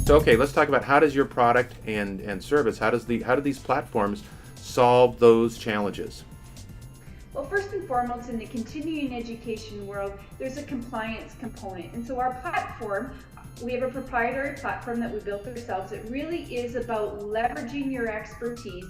So okay, let's talk about how does your product and service, how do these platforms solve those challenges? Well, first and foremost, in the continuing education world, there's a compliance component. And so our platform, we have a proprietary platform that we built ourselves. It really is about leveraging your expertise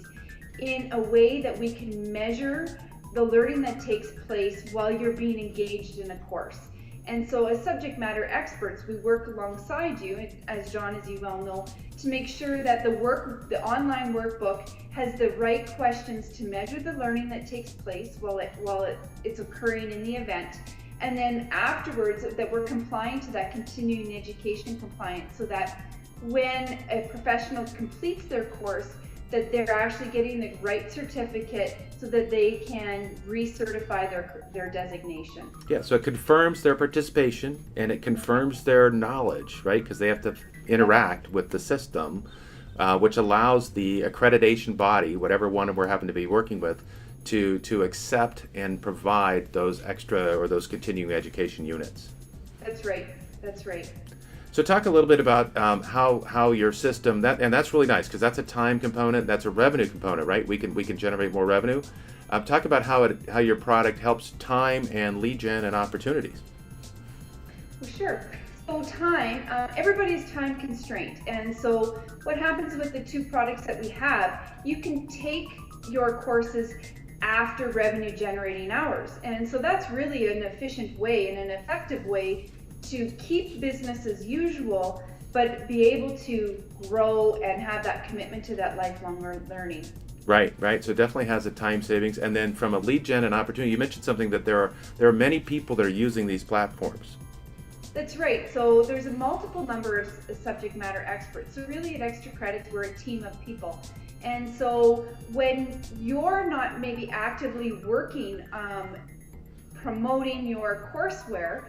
in a way that we can measure the learning that takes place while you're being engaged in a course. And so as subject matter experts, we work alongside you, as John, as you well know, to make sure that the online workbook has the right questions to measure the learning that takes place while it's occurring in the event. And then afterwards, that we're complying to that continuing education compliance, so that when a professional completes their course, that they're actually getting the right certificate so that they can recertify their designation. Yeah, so it confirms their participation and it confirms their knowledge, right? Because they have to interact with the system, which allows the accreditation body, whatever one we're having to be working with, to accept and provide those extra or those continuing education units. That's right. That's right. So talk a little bit about how your system, and that's really nice because that's a time component, that's a revenue component, right? We can generate more revenue. Talk about how your product helps time and lead gen and opportunities. Well, sure. So time, everybody's time constrained, and so what happens with the two products that we have, you can take your courses after revenue generating hours, and so that's really an efficient way and an effective way to keep business as usual, but be able to grow and have that commitment to that lifelong learning. Right. So it definitely has a time savings. And then from a lead gen and opportunity, you mentioned something that there are many people that are using these platforms. That's right. So there's a multiple number of subject matter experts. So really at Xtra Credits, we're a team of people. And so when you're not maybe actively working, promoting your courseware,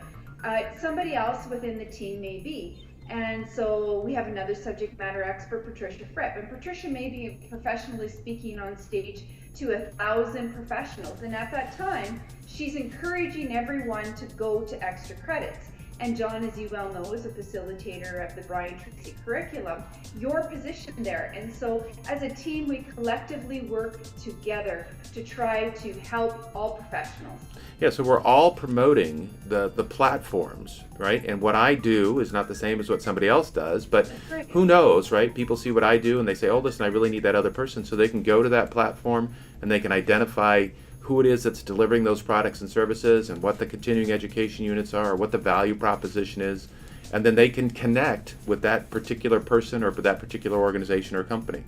somebody else within the team may be. And so we have another subject matter expert, Patricia Fripp. And Patricia may be professionally speaking on stage to 1,000 professionals. And at that time, she's encouraging everyone to go to Xtra Credits. And John, as you well know, is a facilitator of the Brian Tracy curriculum. You're positioned there. And so as a team, we collectively work together to try to help all professionals. Yeah, so we're all promoting the platforms, right? And what I do is not the same as what somebody else does, but right. Who knows, right? People see what I do and they say, oh, listen, I really need that other person. So they can go to that platform and they can identify who it is that's delivering those products and services and what the continuing education units are or what the value proposition is. And then they can connect with that particular person or that particular organization or company.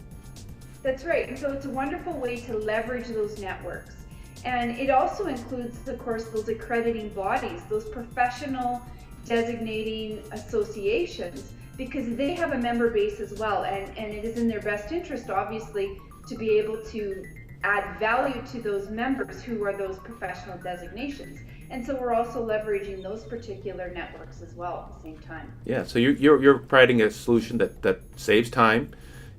That's right. And so it's a wonderful way to leverage those networks. And it also includes, of course, those accrediting bodies, those professional designating associations, because they have a member base as well. And it is in their best interest, obviously, to be able to add value to those members who are those professional designations. And so we're also leveraging those particular networks as well at the same time. Yeah, so you're providing a solution that saves time,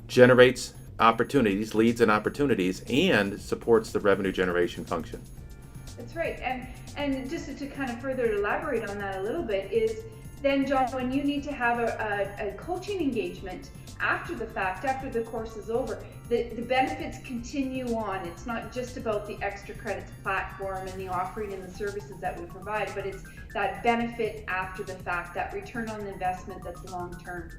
generates opportunities, leads and opportunities, and supports the revenue generation function. That's right. And just to kind of further elaborate on that a little bit is then, John, when you need to have a coaching engagement after the fact, after the course is over, the benefits continue on. It's not just about the Xtra Credits platform and the offering and the services that we provide, but it's that benefit after the fact, that return on investment that's long term.